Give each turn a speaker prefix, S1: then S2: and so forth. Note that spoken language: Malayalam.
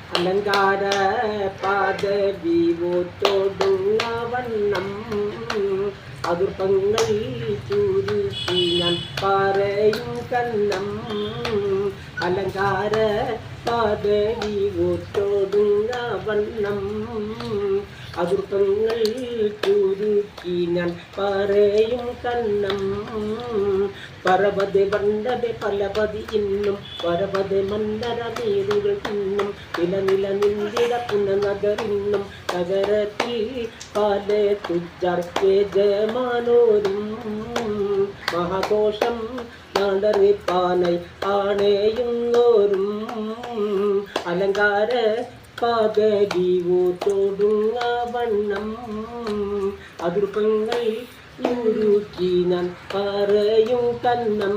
S1: അലങ്കാര പാദവി ഓറ്റോടുന്ന വണ്ണം അതുർപ്പങ്ങൾ ചുരുക്കി ഞാൻ പറയും കന്നം അലങ്കാര പാദവി ഓറ്റോടുന്ന വണ്ണം അതുർപ്പങ്ങൾ ചുരുക്കി ഞാൻ പറയും കന്നം പരപതി വണ്ടതെ പലപതി ഇന്നും പരപതി മന്ദര നീരുകൾ ഇന്നും നില നിന്ദിട പുനനഗറിന്നും നഗരത്തിൽ പല തുജാർ യജമാനോരും മഹാഘോഷം നാടറിപ്പാനൈ ആണേയുന്നോരും അലങ്കാര പാദഗീവോത്തോടുങ്ങ വണ്ണം അതിർപ്പങ്ങൾ ഉരുക്കി ഞാൻ പറയും കന്നം